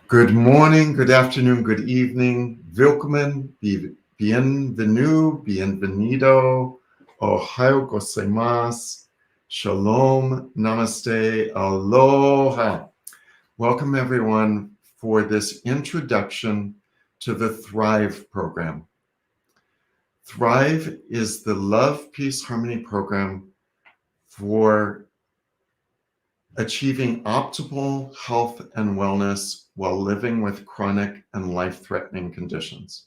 Good morning, good afternoon, good evening. Willkommen, bienvenue, bienvenido, ohayo gozaimasu, shalom, namaste, aloha. Welcome everyone for this introduction to the Thrive program. Thrive is the Love, Peace, Harmony program for achieving optimal health and wellness while living with chronic and life-threatening conditions.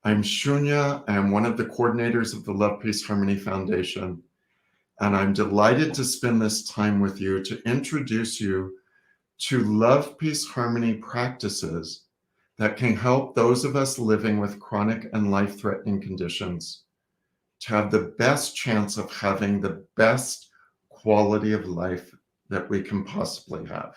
I'm Shunya. I am one of the coordinators of the Love, Peace, Harmony Foundation, and I'm delighted to spend this time with you to introduce you to Love, Peace, Harmony practices that can help those of us living with chronic and life-threatening conditions to have the best chance of having the best quality of life that we can possibly have.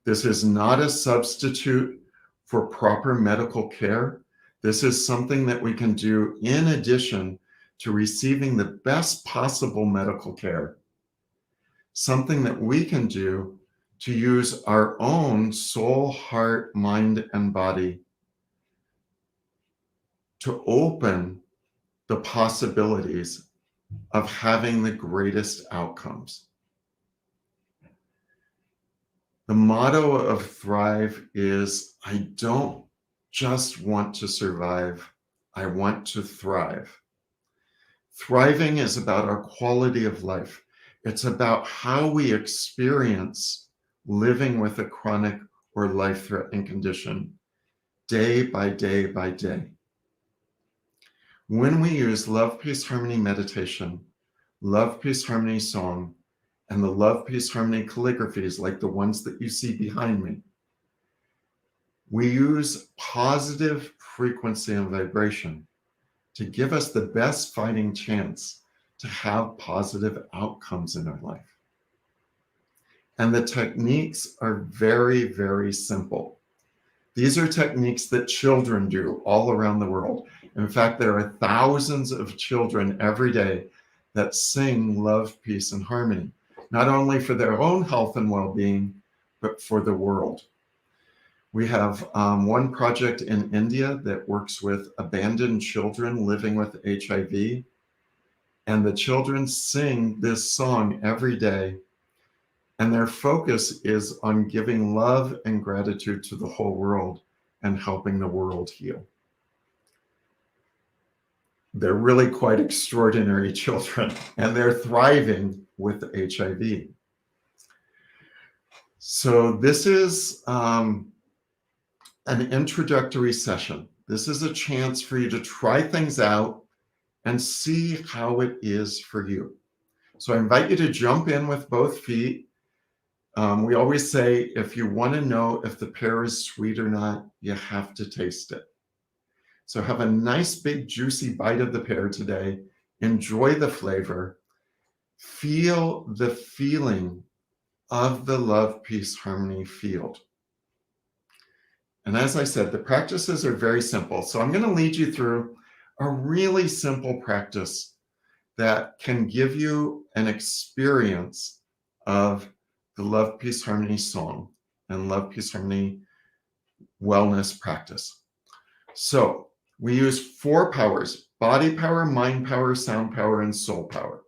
This is not a substitute for proper medical care. This is something that we can do in addition to receiving the best possible medical care. Something that we can do to use our own soul, heart, mind, and body to open the possibilities of having the greatest outcomes. The motto of Thrive is, I don't just want to survive, I want to thrive. Thriving is about our quality of life. It's about how we experience living with a chronic or life-threatening condition day by day by day. When we use Love, Peace, Harmony meditation, Love, Peace, Harmony song, and the Love, Peace, Harmony calligraphies like the ones that you see behind me, we use positive frequency and vibration to give us the best fighting chance to have positive outcomes in our life. And the techniques are very, very simple. These are techniques that children do all around the world. In fact, there are thousands of children every day that sing Love, Peace, and Harmony, not only for their own health and well-being, but for the world. We have one project in India that works with abandoned children living with HIV, and the children sing this song every day, and their focus is on giving love and gratitude to the whole world and helping the world heal. They're really quite extraordinary children, and they're thriving with HIV. So this is an introductory session. This is a chance for you to try things out and see how it is for you. So I invite you to jump in with both feet. We always say, if you want to know if the pear is sweet or not, you have to taste it. So have a nice big juicy bite of the pear today. Enjoy the flavor. Feel the feeling of the Love, Peace, Harmony field. And as I said, the practices are very simple. So I'm going to lead you through a really simple practice that can give you an experience of the Love, Peace, Harmony song and Love, Peace, Harmony wellness practice. So we use 4 powers: body power, mind power, sound power, and soul power.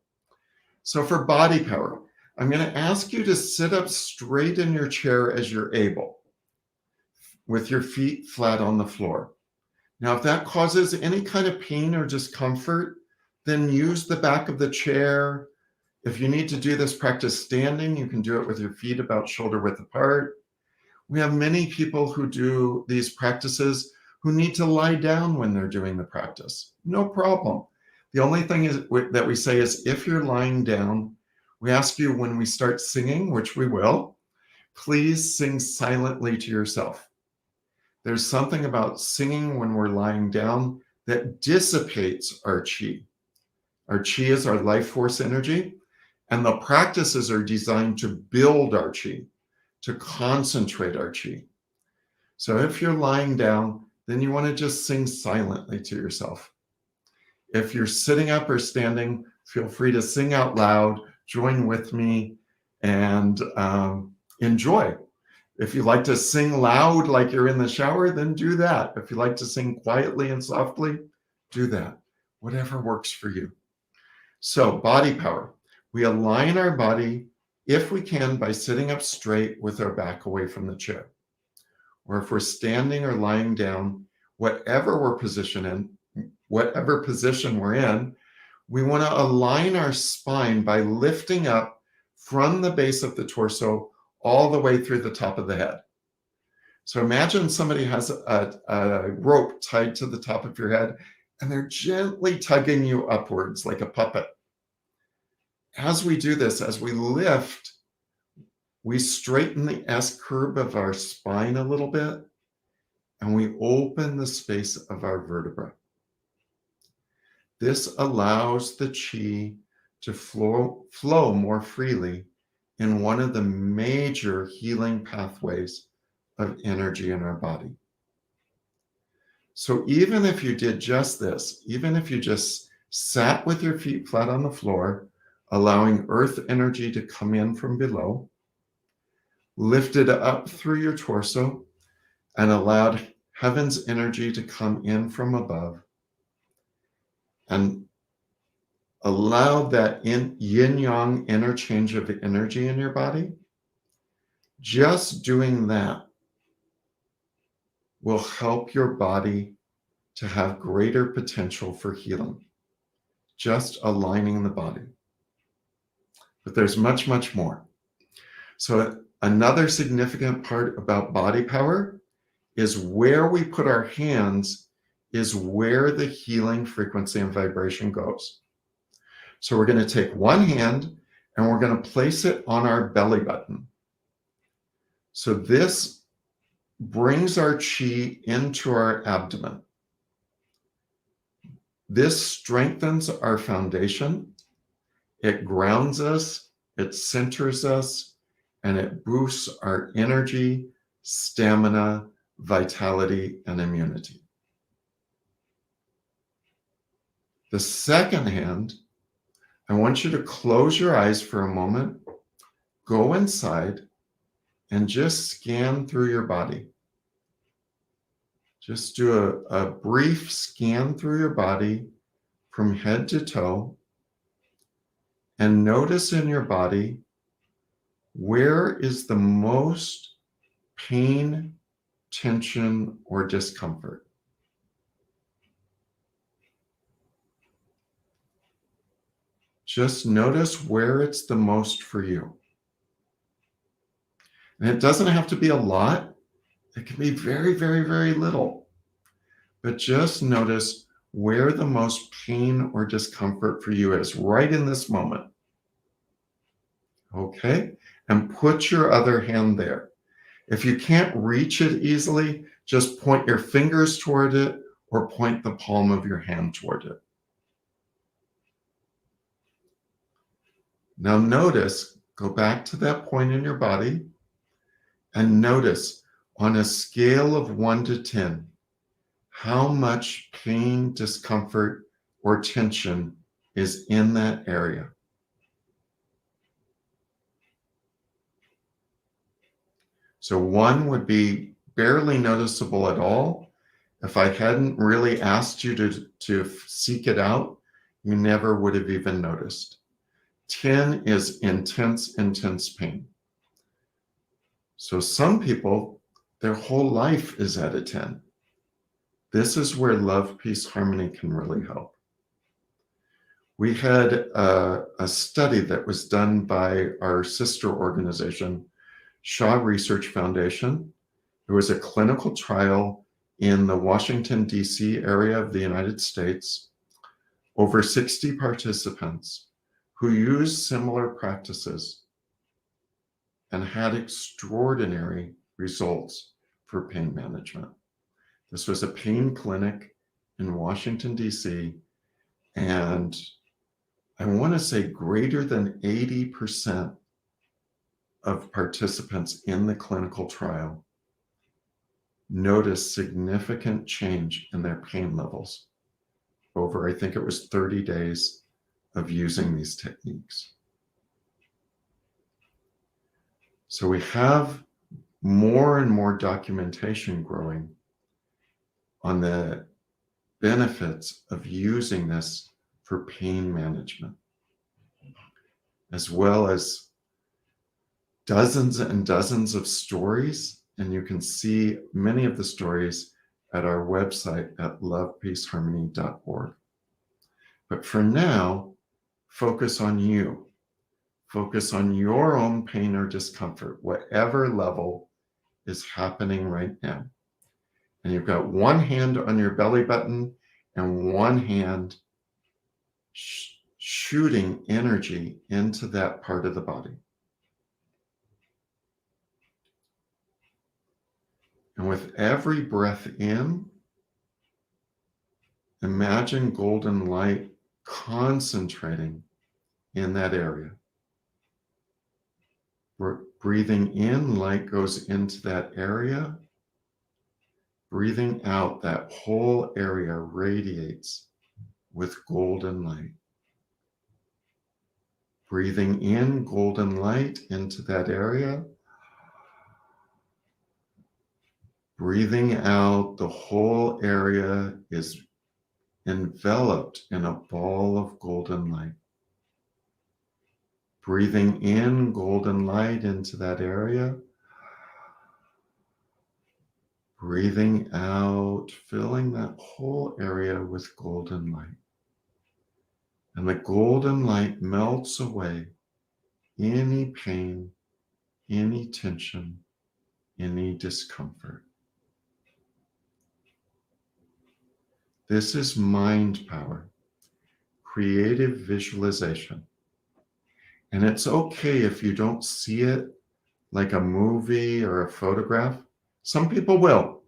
So for body power, I'm going to ask you to sit up straight in your chair as you're able, with your feet flat on the floor. Now, if that causes any kind of pain or discomfort, then use the back of the chair. If you need to do this practice standing, you can do it with your feet about shoulder width apart. We have many people who do these practices who need to lie down when they're doing the practice. No problem. The only thing that we say is, if you're lying down, we ask you when we start singing, which we will, please sing silently to yourself. There's something about singing when we're lying down that dissipates our chi. Our chi is our life force energy, and the practices are designed to build our chi, to concentrate our chi. So if you're lying down, then you want to just sing silently to yourself. If you're sitting up or standing, feel free to sing out loud, join with me, and enjoy. If you like to sing loud like you're in the shower, then do that. If you like to sing quietly and softly, do that. Whatever works for you. So, body power. We align our body, if we can, by sitting up straight with our back away from the chair. Or if we're standing or lying down, whatever position we're in, we want to align our spine by lifting up from the base of the torso all the way through the top of the head. So imagine somebody has a rope tied to the top of your head, and they're gently tugging you upwards like a puppet. As we do this, as we lift, we straighten the S curve of our spine a little bit, and we open the space of our vertebra. This allows the chi to flow more freely in one of the major healing pathways of energy in our body. So even if you did just this, even if you just sat with your feet flat on the floor, allowing earth energy to come in from below, lifted up through your torso, and allowed heaven's energy to come in from above, and allowed that yin-yang interchange of energy in your body, just doing that will help your body to have greater potential for healing. Just aligning the body. But there's much, much more. So another significant part about body power is where we put our hands is where the healing frequency and vibration goes. So we're going to take one hand and we're going to place it on our belly button. So this brings our chi into our abdomen. This strengthens our foundation. It grounds us, it centers us, and it boosts our energy, stamina, vitality, and immunity. The second hand, I want you to close your eyes for a moment, go inside, and just scan through your body. Just do a brief scan through your body from head to toe, and notice in your body, where is the most pain, tension, or discomfort? Just notice where it's the most for you. And it doesn't have to be a lot. It can be very, very, very little. But just notice where the most pain or discomfort for you is right in this moment. Okay? And put your other hand there. If you can't reach it easily, just point your fingers toward it or point the palm of your hand toward it. Now notice, go back to that point in your body and notice on a scale of 1 to 10, how much pain, discomfort, or tension is in that area. So 1 would be barely noticeable at all. If I hadn't really asked you to seek it out, you never would have even noticed. 10 is intense, intense pain. So some people, their whole life is at a 10. This is where love, peace, harmony can really help. We had a study that was done by our sister organization, Shaw Research Foundation. There was a clinical trial in the Washington, D.C. area of the United States, over 60 participants who used similar practices and had extraordinary results for pain management. This was a pain clinic in Washington, D.C., and I want to say greater than 80% of participants in the clinical trial noticed significant change in their pain levels over, I think it was 30 days of using these techniques. So we have more and more documentation growing on the benefits of using this for pain management, as well as dozens and dozens of stories. And you can see many of the stories at our website at lovepeaceharmony.org. But for now, focus on you. Focus on your own pain or discomfort, whatever level is happening right now. And you've got one hand on your belly button and one hand shooting energy into that part of the body. And with every breath in, imagine golden light concentrating in that area. Breathing in, light goes into that area. Breathing out, that whole area radiates with golden light. Breathing in golden light into that area. Breathing out, the whole area is enveloped in a ball of golden light. Breathing in golden light into that area. Breathing out, filling that whole area with golden light. And the golden light melts away any pain, any tension, any discomfort. This is mind power, creative visualization. And it's okay if you don't see it like a movie or a photograph. Some people will.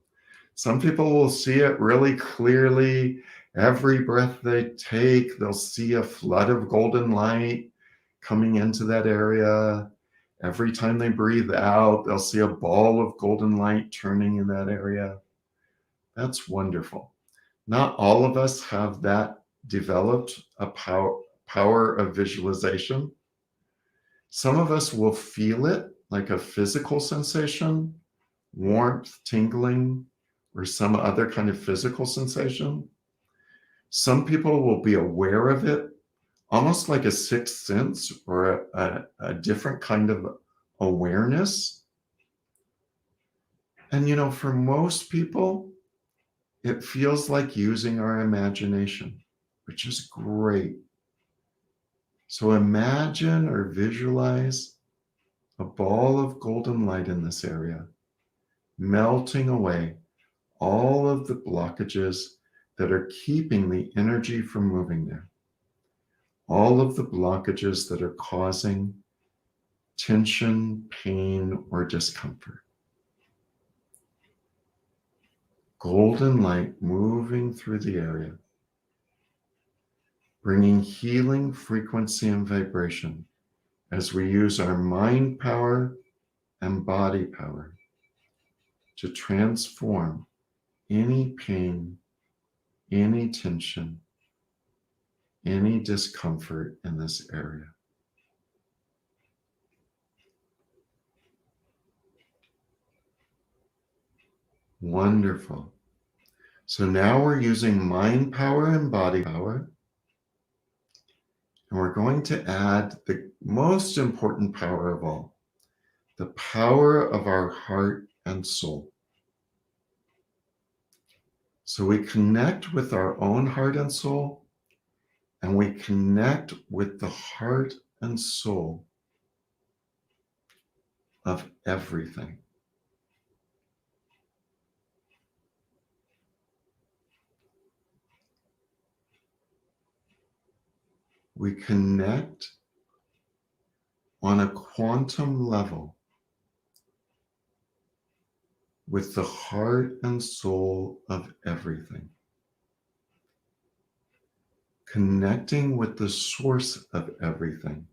Some people will see it really clearly. Every breath they take, they'll see a flood of golden light coming into that area. Every time they breathe out, they'll see a ball of golden light turning in that area. That's wonderful. Not all of us have that developed, a power of visualization. Some of us will feel it like a physical sensation, warmth, tingling, or some other kind of physical sensation. Some people will be aware of it, almost like a sixth sense or a different kind of awareness. And for most people, it feels like using our imagination, which is great. So imagine or visualize a ball of golden light in this area, melting away all of the blockages that are keeping the energy from moving there. All of the blockages that are causing tension, pain, or discomfort. Golden light moving through the area, bringing healing frequency and vibration as we use our mind power and body power to transform any pain, any tension, any discomfort in this area. Wonderful. So now we're using mind power and body power. And we're going to add the most important power of all, the power of our heart and soul. So we connect with our own heart and soul, and we connect with the heart and soul of everything. We connect on a quantum level with the heart and soul of everything. Connecting with the source of everything,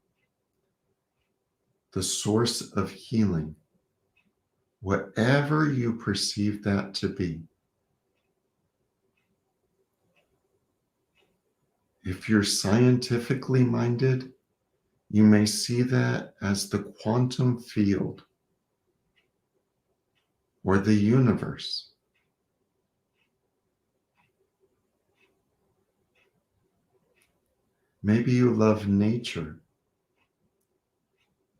the source of healing, whatever you perceive that to be. If you're scientifically minded, you may see that as the quantum field or the universe. Maybe you love nature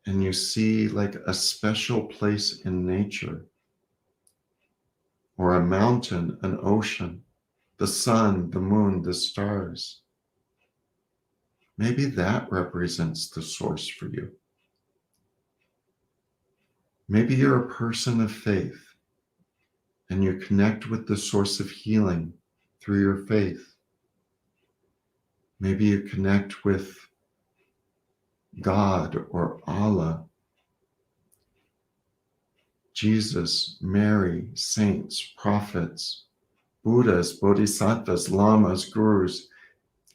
and you see like a special place in nature, or a mountain, an ocean, the sun, the moon, the stars. Maybe that represents the source for you. Maybe you're a person of faith and you connect with the source of healing through your faith. Maybe you connect with God or Allah, Jesus, Mary, saints, prophets, Buddhas, bodhisattvas, lamas, gurus,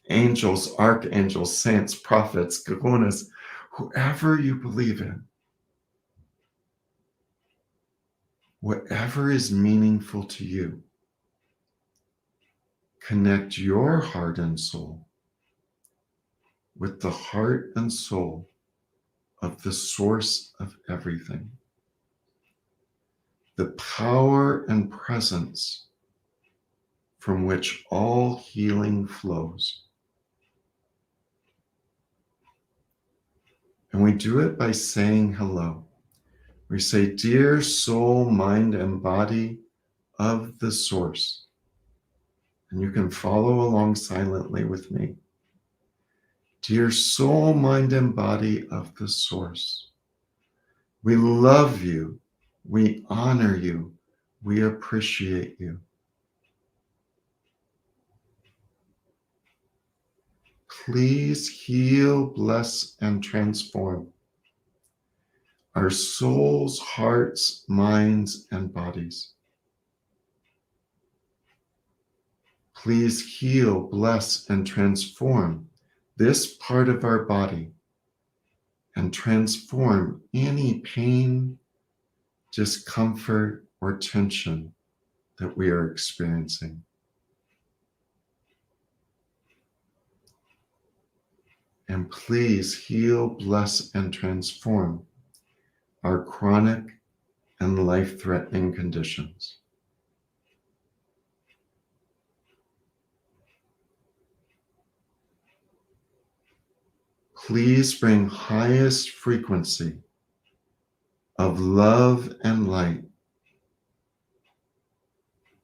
angels, archangels, saints, prophets, kahunas, whoever you believe in. Whatever is meaningful to you, connect your heart and soul with the heart and soul of the source of everything, the power and presence from which all healing flows. And we do it by saying hello. We say, dear soul, mind, and body of the source. And you can follow along silently with me. Dear soul, mind, and body of the source. We love you. We honor you. We appreciate you. Please heal, bless, and transform our souls, hearts, minds, and bodies. Please heal, bless, and transform this part of our body and transform any pain, discomfort, or tension that we are experiencing. And please heal, bless, and transform our chronic and life-threatening conditions. Please bring highest frequency of love and light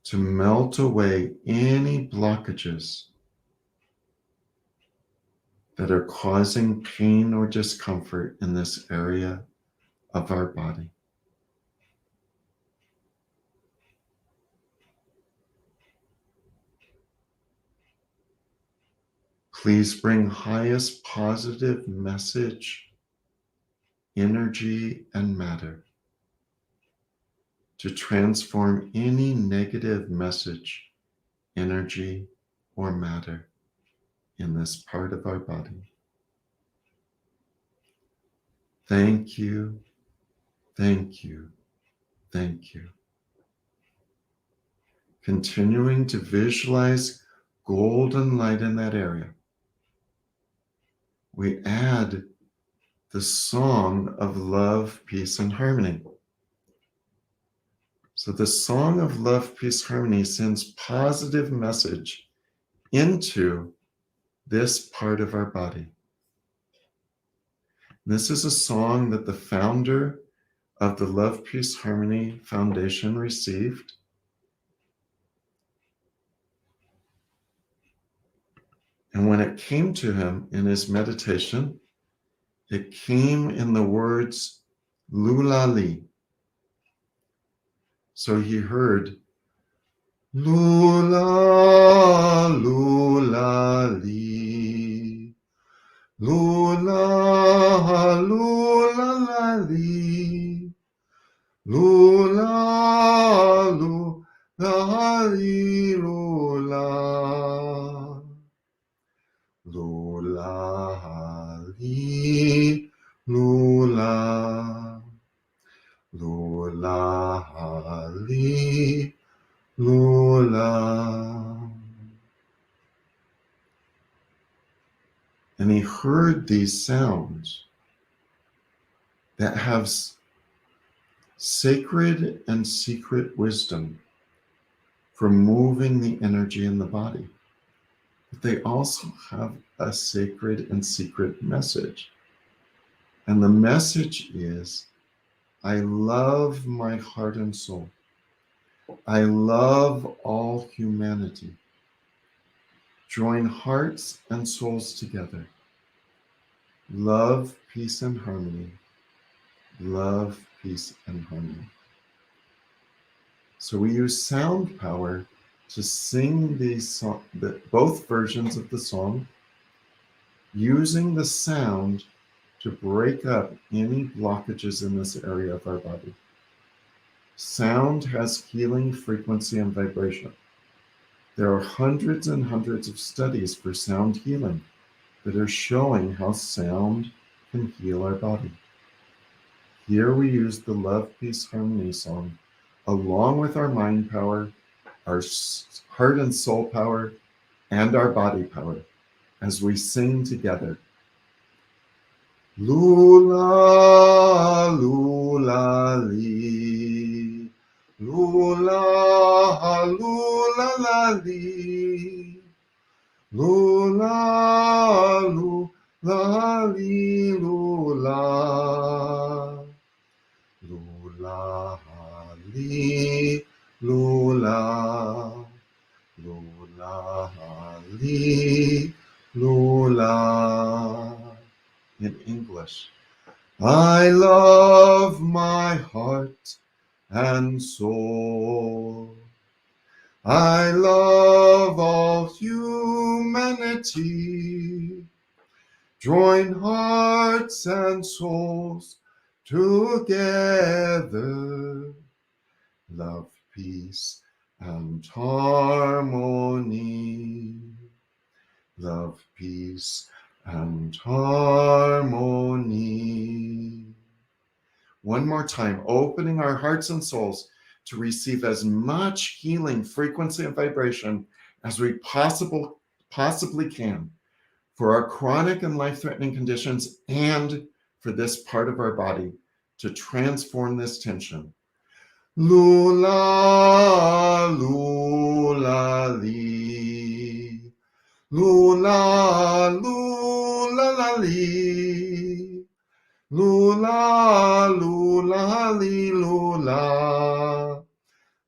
to melt away any blockages that are causing pain or discomfort in this area of our body. Please bring highest positive message, energy, and matter to transform any negative message, energy, or matter in this part of our body. Thank you, thank you, thank you. Continuing to visualize golden light in that area, we add the song of love, peace, and harmony. So the song of love, peace, harmony sends positive message into this part of our body. This is a song that the founder of the Love, Peace, Harmony Foundation received. And when it came to him in his meditation, it came in the words Lula Li. So he heard Lula, Lula Li, Lula, Lula Li, Lula, Lula Li, Lula, Lula Li, Lula, Lula Li, Lula. And he heard these sounds that have Sacred and secret wisdom for moving the energy in the body. But they also have a sacred and secret message. And the message is, I love my heart and soul. I love all humanity. Join hearts and souls together. Love, peace, and harmony. Love, peace, and harmony. So we use sound power to sing both versions of the song, using the sound to break up any blockages in this area of our body. Sound has healing frequency and vibration. There are hundreds and hundreds of studies for sound healing that are showing how sound can heal our body. Here we use the Love, Peace, Harmony song along with our mind power, our heart and soul power, and our body power as we sing together. Lula, lula, li. Lula, lula, la, li. Lula, lula, li, lula. Lula, li, lula. Lula, li, lula. In English, I love my heart and soul. I love all humanity. Join hearts and souls together. Love, peace, and harmony. Love, peace, and harmony. One more time, opening our hearts and souls to receive as much healing frequency and vibration as we possibly can for our chronic and life-threatening conditions and for this part of our body to transform this tension. Lula, lula, li. Lula, lula, la, li. Lula, lula, li, lula.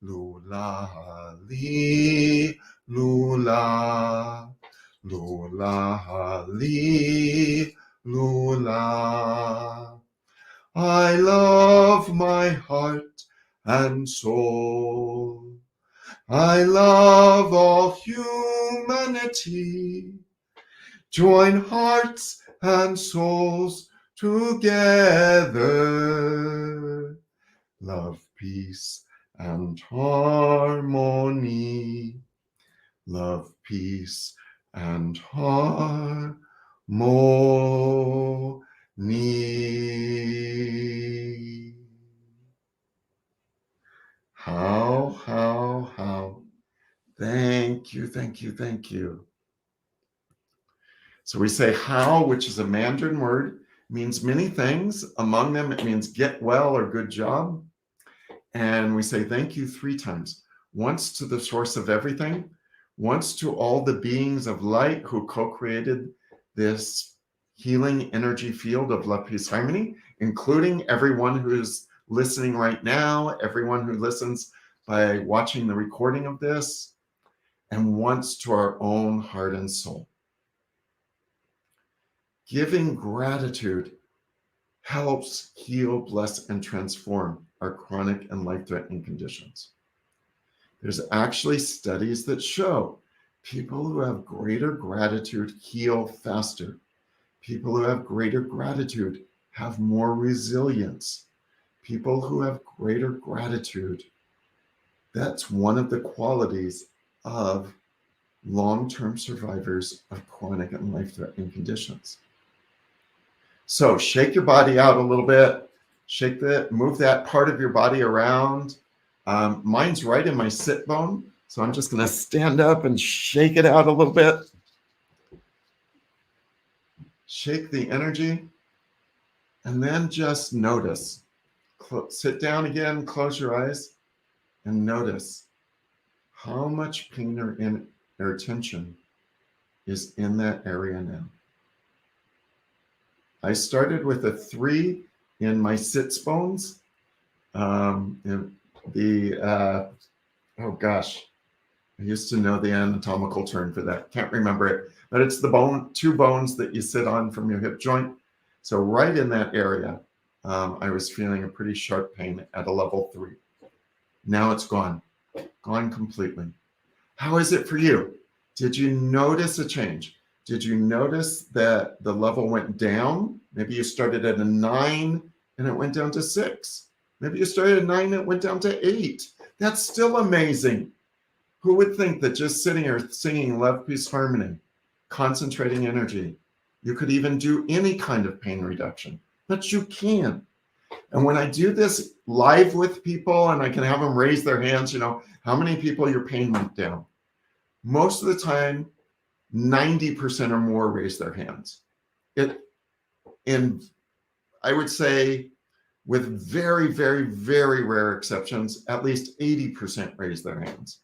Lula, li, lula. Lula, li, lula. I love my heart and soul. I love all humanity. Join hearts and souls together. Love, peace, and harmony. Love, peace, and harmony. How. Thank you, thank you, thank you. So we say how, which is a Mandarin word, means many things. Among them, it means get well or good job. And we say thank you 3 times. Once to the source of everything, once to all the beings of light who co-created this healing energy field of love, peace, harmony, including everyone who's listening right now, everyone who listens by watching the recording of this, and once to our own heart and soul. Giving gratitude helps heal, bless, and transform our chronic and life-threatening conditions. There's actually studies that show people who have greater gratitude heal faster. People who have greater gratitude have more resilience. People who have greater gratitude, that's one of the qualities of long-term survivors of chronic and life-threatening conditions. So shake your body out a little bit, move that part of your body around. Mine's right in my sit bone, so I'm just gonna stand up and shake it out a little bit. Shake the energy, and then just notice Sit down again, close your eyes, and notice how much pain or tension is in that area now. I started with a 3 in my sits bones. Oh gosh, I used to know the anatomical term for that. Can't remember it, but it's the 2 bones that you sit on from your hip joint. So right in that area, I was feeling a pretty sharp pain at a level 3. Now it's gone completely. How is it for you? Did you notice a change? Did you notice that the level went down? Maybe you started at a 9 and it went down to 6. Maybe you started at 9 and it went down to 8. That's still amazing. Who would think that just sitting here singing love, peace, harmony, concentrating energy, you could even do any kind of pain reduction? But you can. And when I do this live with people and I can have them raise their hands, how many people your pain went down? Most of the time, 90% or more raise their hands. And I would say, with very, very, very rare exceptions, at least 80% raise their hands.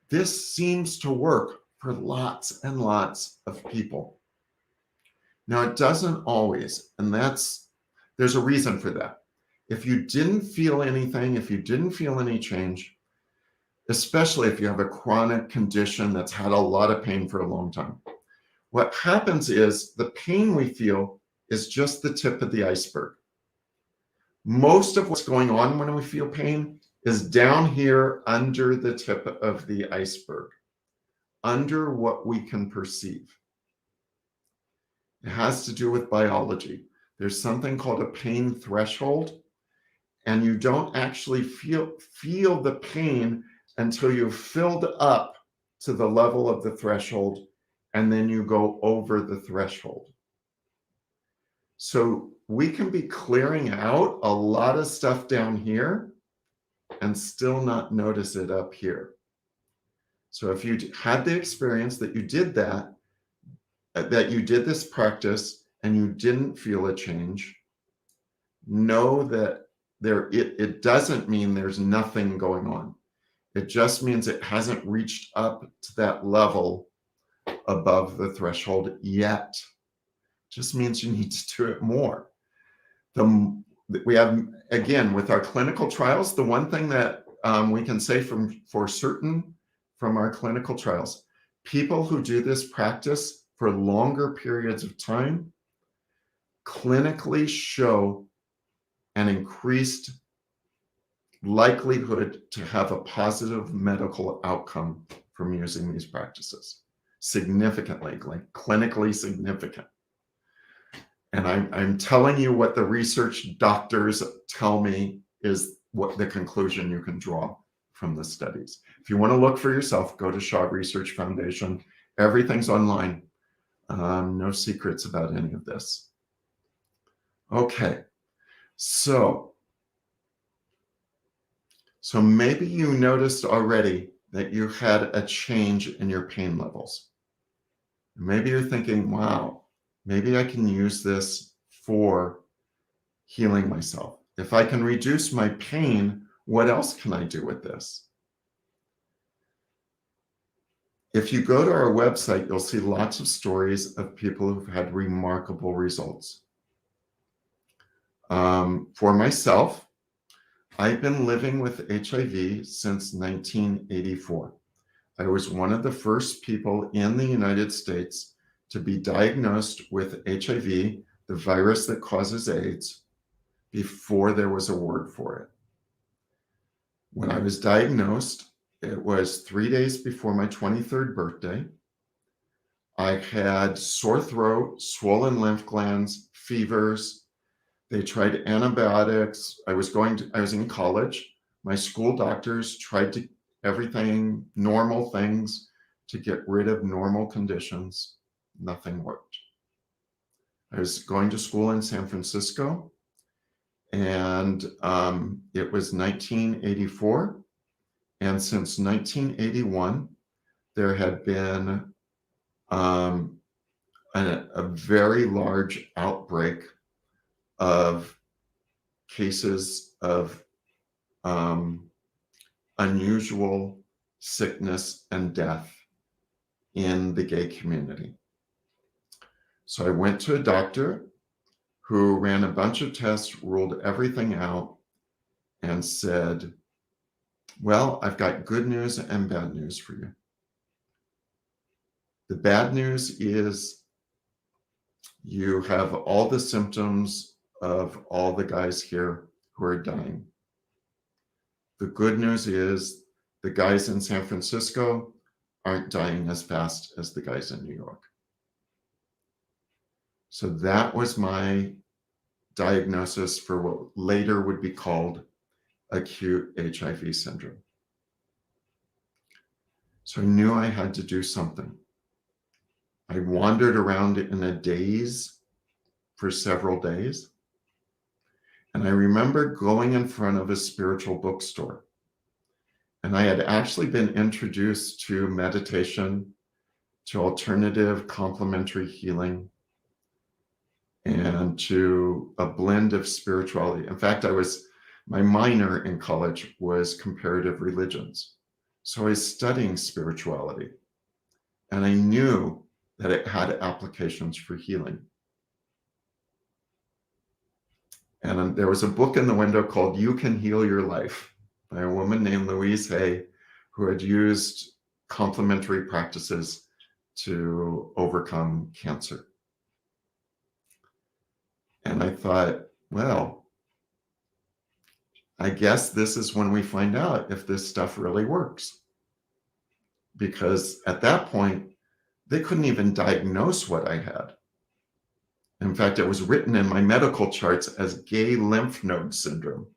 This seems to work for lots and lots of people. Now, it doesn't always, and there's a reason for that. If you didn't feel anything, if you didn't feel any change, especially if you have a chronic condition that's had a lot of pain for a long time, what happens is the pain we feel is just the tip of the iceberg. Most of what's going on when we feel pain is down here under the tip of the iceberg, under what we can perceive. It has to do with biology. There's something called a pain threshold, and you don't actually feel the pain until you've filled up to the level of the threshold, and then you go over the threshold. So we can be clearing out a lot of stuff down here and still not notice it up here. So if you had the experience that you did that you did this practice and you didn't feel a change, know that it doesn't mean there's nothing going on. It just means it hasn't reached up to that level above the threshold yet. Just means you need to do it more. We have, again, with our clinical trials, the one thing that we can say for certain from our clinical trials, people who do this practice for longer periods of time clinically show an increased likelihood to have a positive medical outcome from using these practices. Significantly, like clinically significant. And I'm telling you what the research doctors tell me is what the conclusion you can draw from the studies. If you want to look for yourself, go to Shaw Research Foundation. Everything's online. No secrets about any of this. Okay, so maybe you noticed already that you had a change in your pain levels. Maybe you're thinking, wow, maybe I can use this for healing myself. If I can reduce my pain, what else can I do with this? If you go to our website, you'll see lots of stories of people who've had remarkable results. For myself, I've been living with HIV since 1984. I was one of the first people in the United States to be diagnosed with HIV, the virus that causes AIDS, before there was a word for it. When I was diagnosed, it was 3 days before my 23rd birthday. I had sore throat, swollen lymph glands, fevers. They tried antibiotics. I was in college. My school doctors tried everything, normal things, to get rid of normal conditions. Nothing worked. I was going to school in San Francisco, and it was 1984. And since 1981, there had been a very large outbreak of cases of unusual sickness and death in the gay community. So I went to a doctor who ran a bunch of tests, ruled everything out, and said, well, I've got good news and bad news for you. The bad news is you have all the symptoms of all the guys here who are dying. The good news is the guys in San Francisco aren't dying as fast as the guys in New York. So that was my diagnosis for what later would be called acute HIV syndrome. So I knew I had to do something. I wandered around in a daze for several days. And I remember going in front of a spiritual bookstore. And I had actually been introduced to meditation, to alternative complementary healing, and to a blend of spirituality. In fact, my minor in college was comparative religions. So I was studying spirituality. And I knew that it had applications for healing. And there was a book in the window called You Can Heal Your Life by a woman named Louise Hay, who had used complementary practices to overcome cancer. And I thought, well, I guess this is when we find out if this stuff really works. Because at that point, they couldn't even diagnose what I had. In fact, it was written in my medical charts as gay lymph node syndrome.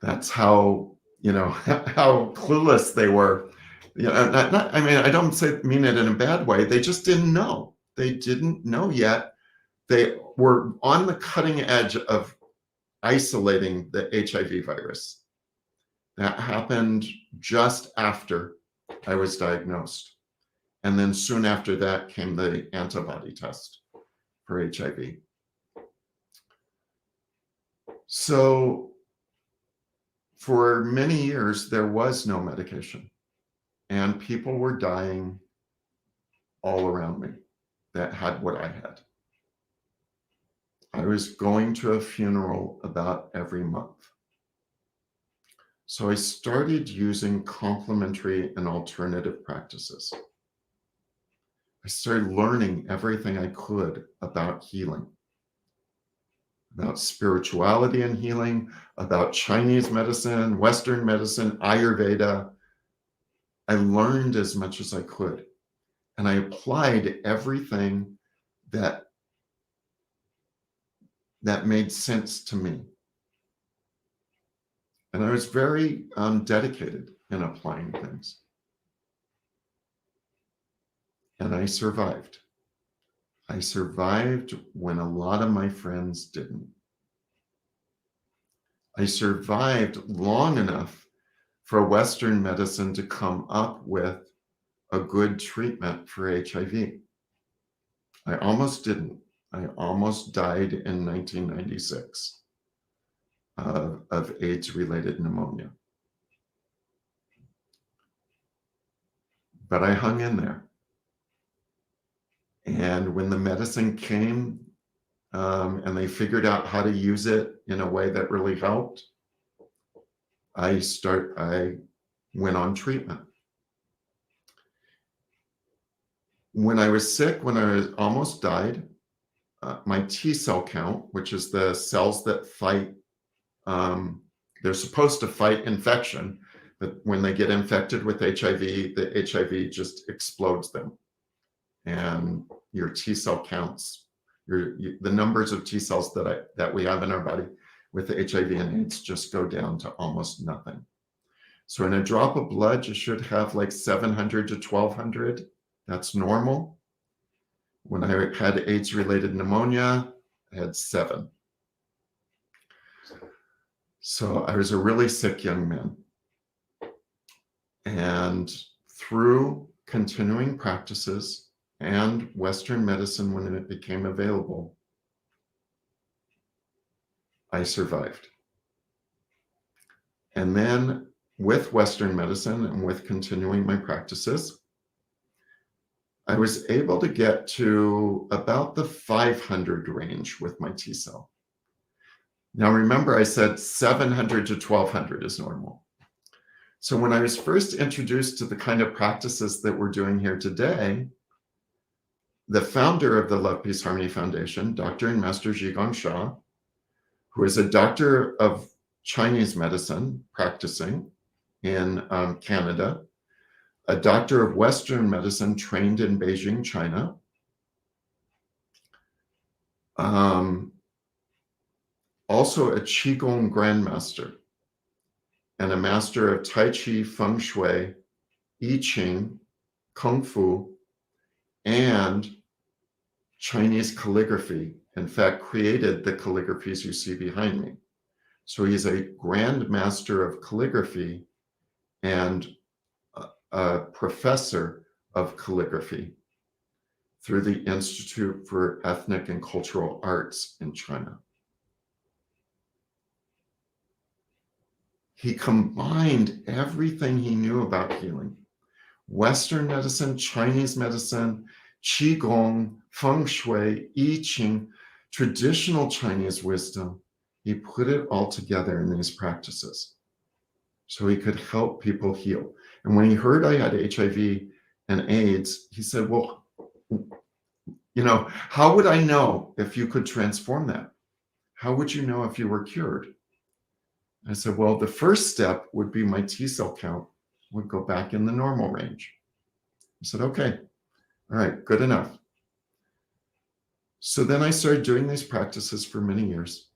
That's how, how clueless they were. I mean, I don't mean it in a bad way. They just didn't know. They didn't know yet. They were on the cutting edge of isolating the HIV virus. That happened just after I was diagnosed. And then soon after that came the antibody test for HIV. So for many years, there was no medication, and people were dying all around me that had what I had. I was going to a funeral about every month. So I started using complementary and alternative practices. I started learning everything I could about healing, about spirituality and healing, about Chinese medicine, Western medicine, Ayurveda. I learned as much as I could, and I applied everything that made sense to me. And I was very dedicated in applying things. And I survived. I survived when a lot of my friends didn't. I survived long enough for Western medicine to come up with a good treatment for HIV. I almost didn't. I almost died in 1996 of AIDS-related pneumonia. But I hung in there. And when the medicine came and they figured out how to use it in a way that really helped, I went on treatment. When I was sick, when I almost died, my T cell count, which is the cells that fight, they're supposed to fight infection, but when they get infected with HIV, the HIV just explodes them. And your T cell counts, the numbers of T cells that we have in our body with the HIV and AIDS just go down to almost nothing. So in a drop of blood, you should have like 700 to 1200. That's normal. When I had AIDS-related pneumonia, I had 7. So I was a really sick young man. And through continuing practices and Western medicine when it became available, I survived. And then with Western medicine and with continuing my practices, I was able to get to about the 500 range with my T cell. Now, remember, I said 700 to 1200 is normal. So when I was first introduced to the kind of practices that we're doing here today, the founder of the Love, Peace, Harmony Foundation, Dr. and Master Zhigong Sha, who is a doctor of Chinese medicine practicing in Canada, a doctor of Western medicine trained in Beijing, China, also a Qigong grandmaster and a master of Tai Chi, Feng Shui, I Ching, Kung Fu, and Chinese calligraphy. In fact, created the calligraphies you see behind me. So he's a grand master of calligraphy and a professor of calligraphy through the Institute for Ethnic and Cultural Arts in China. He combined everything he knew about healing: Western medicine, Chinese medicine, Qigong, Feng Shui, I Ching, traditional Chinese wisdom. He put it all together in these practices so he could help people heal. And when he heard I had HIV and AIDS, he said, well, you know, how would I know if you could transform that? How would you know if you were cured? I said, well, the first step would be my T cell count would go back in the normal range. He said, okay, all right, good enough. So then I started doing these practices for many years.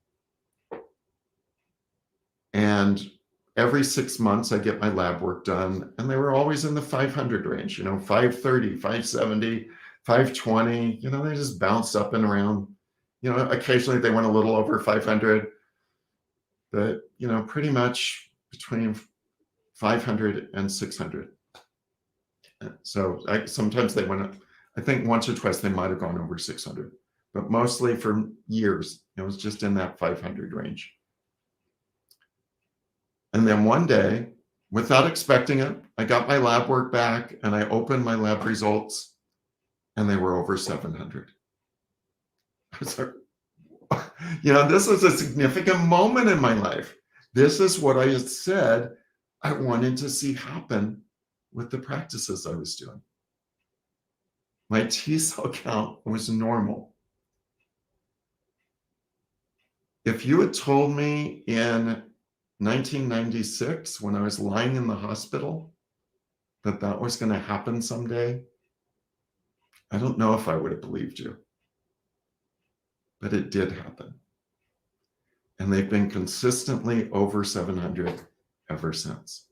And every 6 months I get my lab work done, and they were always in the 500 range, 530, 570, 520, they just bounced up and around. Occasionally they went a little over 500, but, pretty much between 500 and 600. So sometimes they went up, I think once or twice they might have gone over 600, but mostly for years, it was just in that 500 range. And then one day, without expecting it, I got my lab work back and I opened my lab results and they were over 700. I was like, this was a significant moment in my life. This is what I had said I wanted to see happen with the practices I was doing. My T cell count was normal. If you had told me in 1996, when I was lying in the hospital, that was going to happen someday, I don't know if I would have believed you. But it did happen. And they've been consistently over 700 ever since.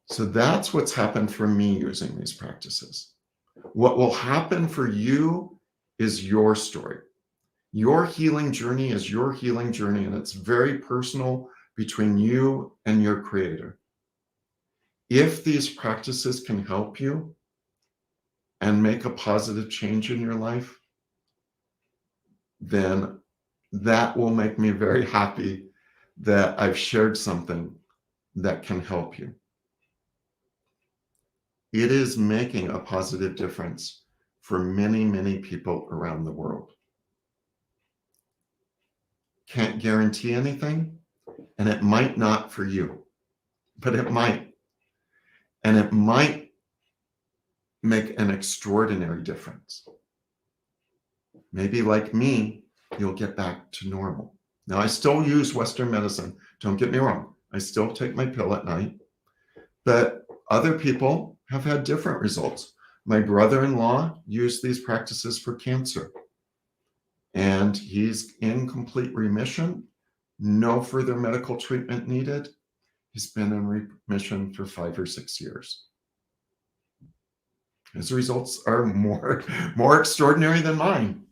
So that's what's happened for me using these practices. What will happen for you is your story. Your healing journey is your healing journey, and it's very personal between you and your creator. If these practices can help you and make a positive change in your life, then that will make me very happy that I've shared something that can help you. It is making a positive difference for many, many people around the world. Can't guarantee anything, and it might not for you, but it might. And it might make an extraordinary difference. Maybe like me, you'll get back to normal. Now, I still use Western medicine. Don't get me wrong. I still take my pill at night, but other people have had different results. My brother-in-law used these practices for cancer, and he's in complete remission. No further medical treatment needed. He's been in remission for 5 or 6 years. His results are more extraordinary than mine.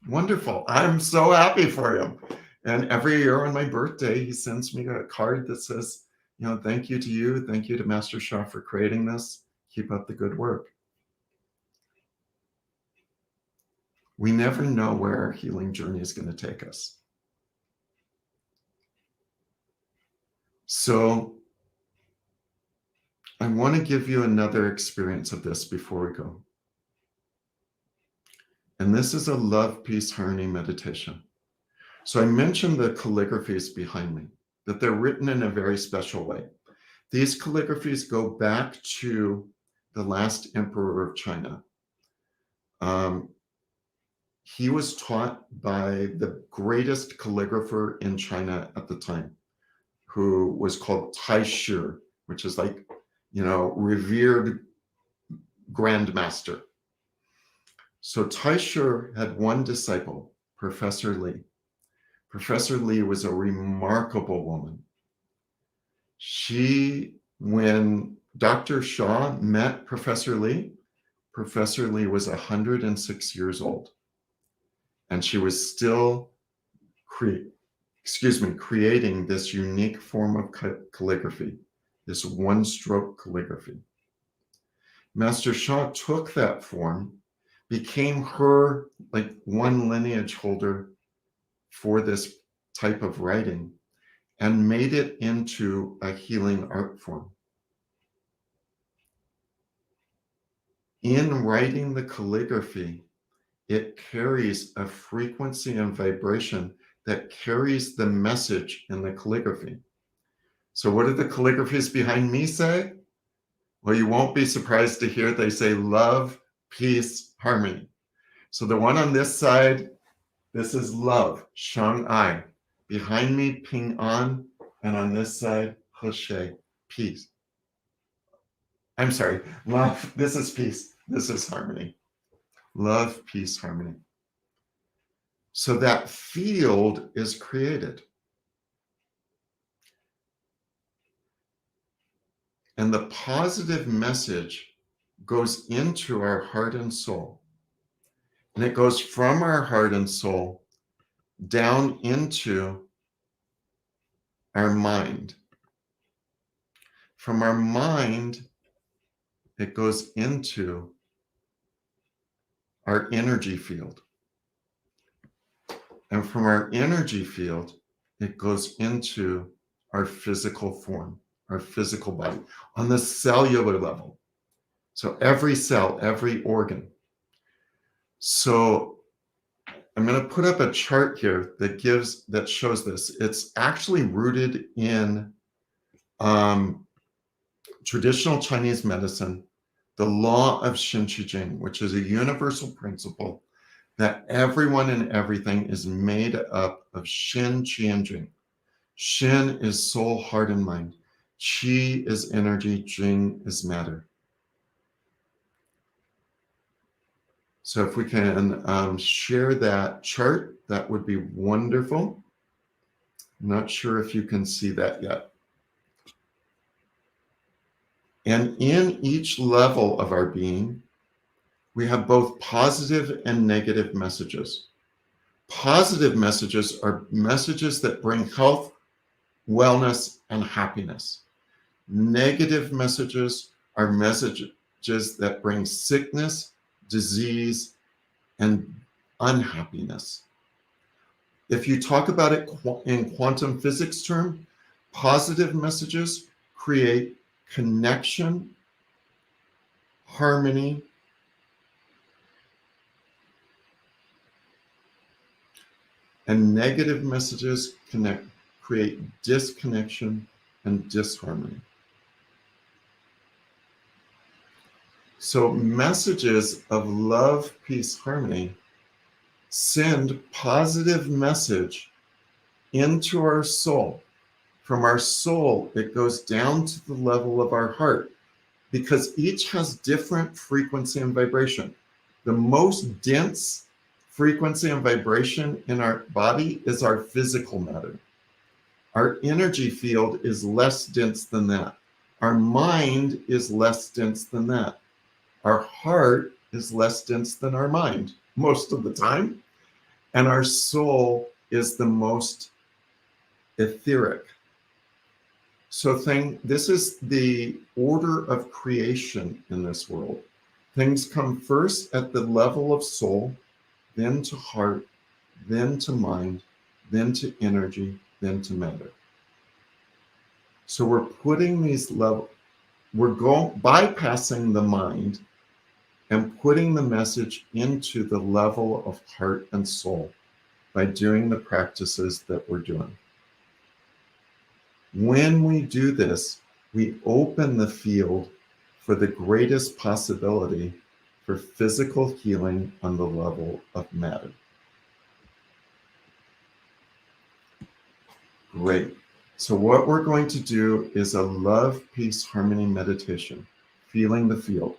Wonderful. I'm so happy for him. And every year on my birthday, he sends me a card that says, thank you to you. Thank you to Master Sha for creating this. Keep up the good work. We never know where our healing journey is going to take us. So I want to give you another experience of this before we go. And this is a love, peace, harmony meditation. So I mentioned the calligraphies behind me, that they're written in a very special way. These calligraphies go back to the last emperor of China. He was taught by the greatest calligrapher in China at the time, who was called Tai Shi, which is like, revered grandmaster. So Tai Shi had one disciple, Professor Li. Professor Li was a remarkable woman. When Dr. Shaw met Professor Li was 106 years old. And she was still creating this unique form of calligraphy, this one-stroke calligraphy. Master Shaw took that form, became her one lineage holder for this type of writing, and made it into a healing art form. In writing the calligraphy, it carries a frequency and vibration that carries the message in the calligraphy. So what do the calligraphies behind me say? Well, you won't be surprised to hear they say love, peace, harmony. So the one on this side, this is love, Shang Ai. Behind me, Ping An, and on this side, He, peace. I'm sorry, love, this is peace, this is harmony. Love, peace, harmony. So that field is created. And the positive message goes into our heart and soul. And it goes from our heart and soul down into our mind. From our mind, it goes into our energy field. And from our energy field, it goes into our physical form, our physical body, on the cellular level. So every cell, every organ. So I'm going to put up a chart here that shows this. It's actually rooted in traditional Chinese medicine, the Law of Shin Jing, which is a universal principle that everyone and everything is made up of Shin, Qi, and Jing. Shin is soul, heart, and mind. Qi is energy, Jing is matter. So if we can share that chart, that would be wonderful. I'm not sure if you can see that yet. And in each level of our being, we have both positive and negative messages. Positive messages are messages that bring health, wellness, and happiness. Negative messages are messages that bring sickness, disease, and unhappiness. If you talk about it in quantum physics terms, positive messages create connection, harmony, and negative messages create disconnection and disharmony. So messages of love, peace, harmony send positive message into our soul. From our soul, it goes down to the level of our heart, because each has different frequency and vibration. The most dense frequency and vibration in our body is our physical matter. Our energy field is less dense than that. Our mind is less dense than that. Our heart is less dense than our mind most of the time. And our soul is the most etheric. So this is the order of creation in this world. Things come first at the level of soul, then to heart, then to mind, then to energy, then to matter. So we're putting these levels, we're bypassing the mind and putting the message into the level of heart and soul by doing the practices that we're doing. When we do this, we open the field for the greatest possibility for physical healing on the level of matter. Great. So what we're going to do is a love, peace, harmony meditation, feeling the field.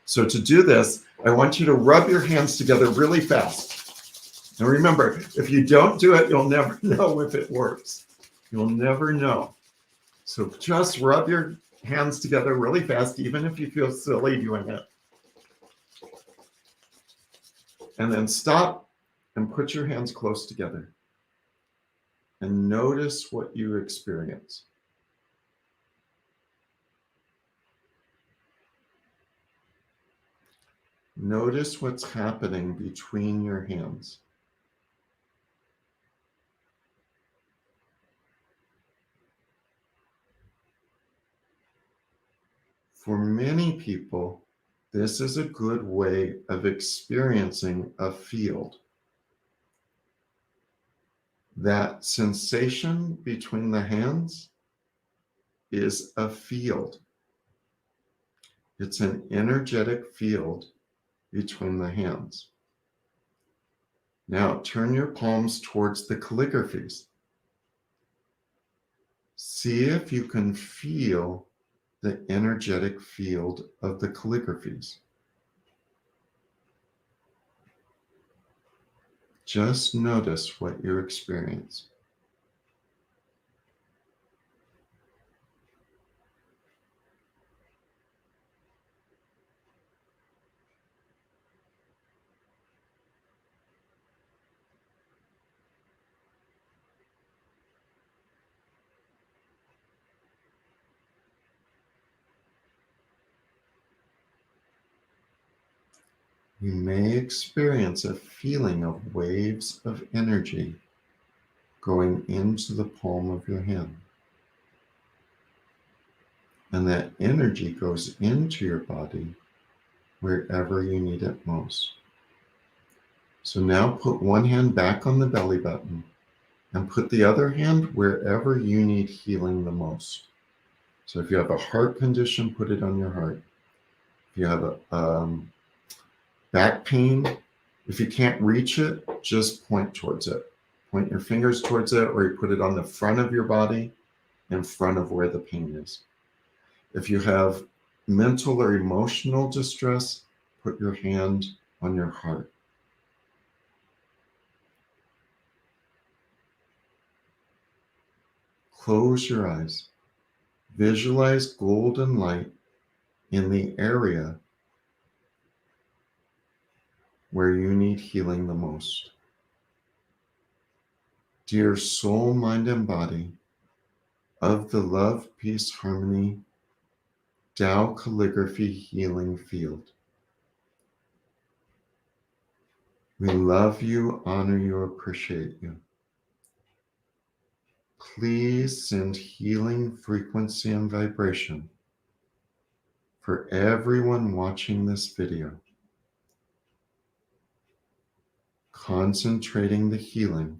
So to do this, I want you to rub your hands together really fast. And remember, if you don't do it, you'll never know if it works. You'll never know. So just rub your hands together really fast, even if you feel silly doing it. And then stop and put your hands close together. And notice what you experience. Notice what's happening between your hands. For many people, this is a good way of experiencing a field. That sensation between the hands is a field. It's an energetic field between the hands. Now turn your palms towards the calligraphies. See if you can feel the energetic field of the calligraphies. Just notice what you experience. You may experience a feeling of waves of energy going into the palm of your hand. And that energy goes into your body wherever you need it most. So now put one hand back on the belly button and put the other hand wherever you need healing the most. So if you have a heart condition, put it on your heart. If you have a back pain, if you can't reach it, just point towards it. Point your fingers towards it, or you put it on the front of your body, in front of where the pain is. If you have mental or emotional distress, put your hand on your heart. Close your eyes. Visualize golden light in the area where you need healing the most. Dear soul, mind, and body of the love, peace, harmony, Tao calligraphy healing field, we love you, honor you, appreciate you. Please send healing frequency and vibration for everyone watching this video, concentrating the healing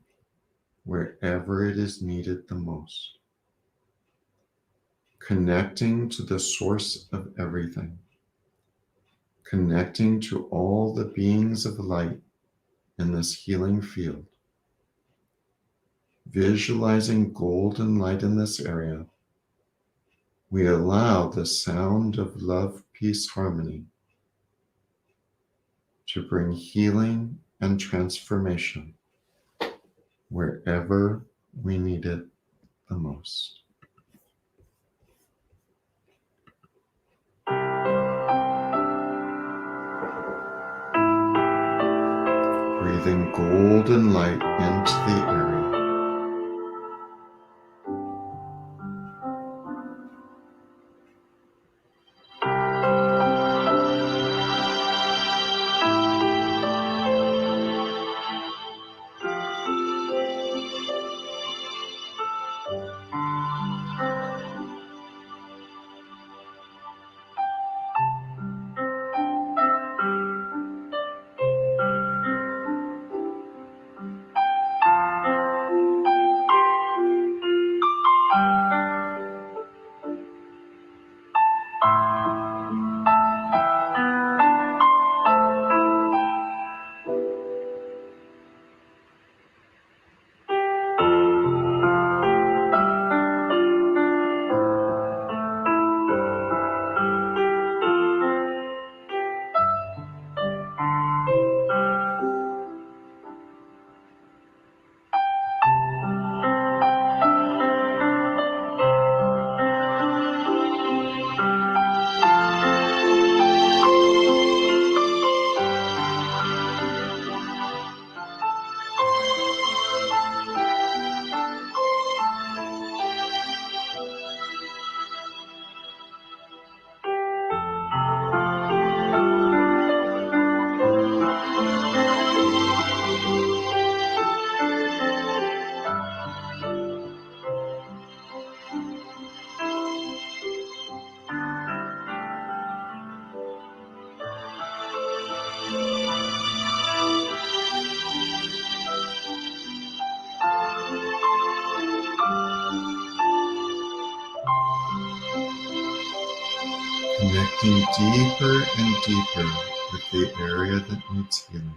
wherever it is needed the most, connecting to the source of everything, connecting to all the beings of light in this healing field, visualizing golden light in this area. We allow the sound of love, peace, harmony to bring healing and transformation wherever we need it the most. Breathing golden light into the area. Connecting deeper and deeper with the area that needs healing.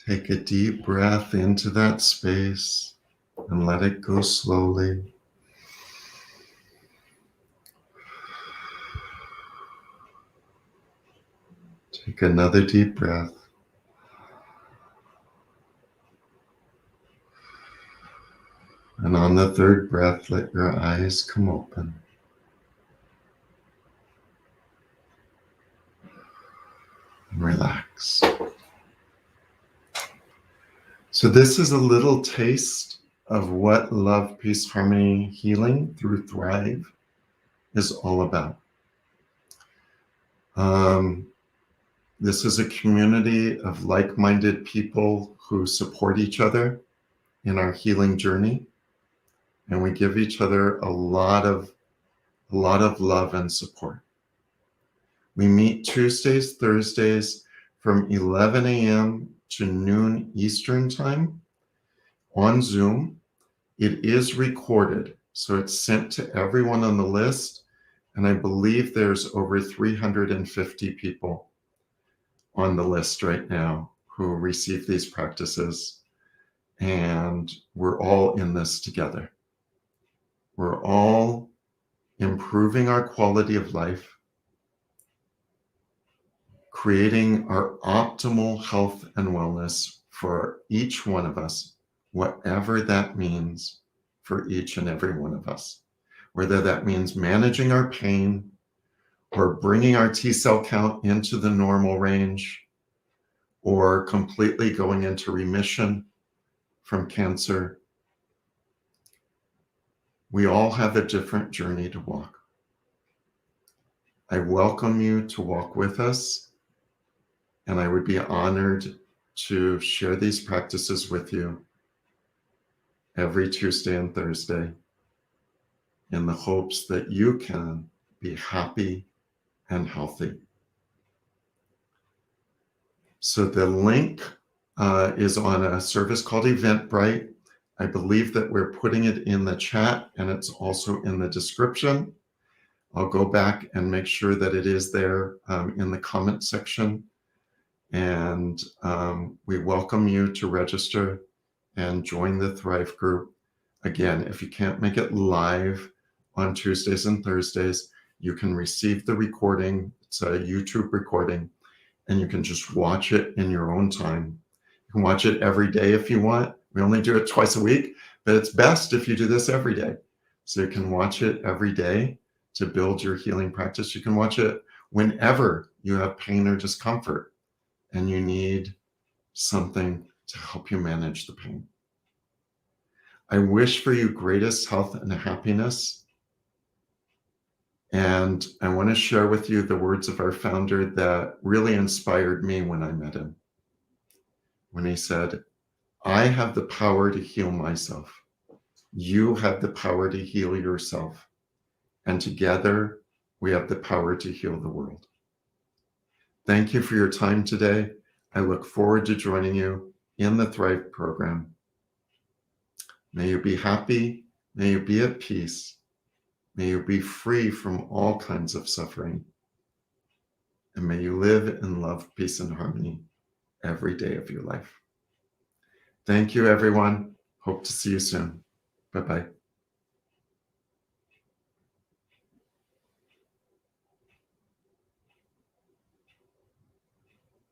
Take a deep breath into that space and let it go slowly. Take another deep breath. And on the third breath, let your eyes come open. And relax. So this is a little taste of what Love, Peace, Harmony, Healing through Thrive is all about. This is a community of like-minded people who support each other in our healing journey. And we give each other a lot of love and support. We meet Tuesdays, Thursdays from 11 a.m. to noon Eastern time on Zoom. It is recorded, so it's sent to everyone on the list. And I believe there's over 350 people on the list right now who receive these practices. And we're all in this together. We're all improving our quality of life, creating our optimal health and wellness for each one of us, whatever that means for each and every one of us. Whether that means managing our pain or bringing our T cell count into the normal range or completely going into remission from cancer. We all have a different journey to walk. I welcome you to walk with us, and I would be honored to share these practices with you every Tuesday and Thursday in the hopes that you can be happy and healthy. So the link is on a service called Eventbrite. I believe that we're putting it in the chat and it's also in the description. I'll go back and make sure that it is there in the comment section. And we welcome you to register and join the Thrive group. Again, if you can't make it live on Tuesdays and Thursdays, you can receive the recording. It's a YouTube recording, and you can just watch it in your own time. You can watch it every day if you want. We only do it twice a week, But it's best if you do this every day. So you can watch it every day to build your healing practice. You can watch it whenever you have pain or discomfort and you need something to help you manage the pain. I wish for you greatest health and happiness. And I want to share with you the words of our founder that really inspired me when I met him. When he said, I have the power to heal myself. You have the power to heal yourself. And together, we have the power to heal the world. Thank you for your time today. I look forward to joining you in the Thrive program. May you be happy. May you be at peace. May you be free from all kinds of suffering. And may you live in love, peace, and harmony every day of your life. Thank you, everyone. Hope to see you soon. Bye-bye.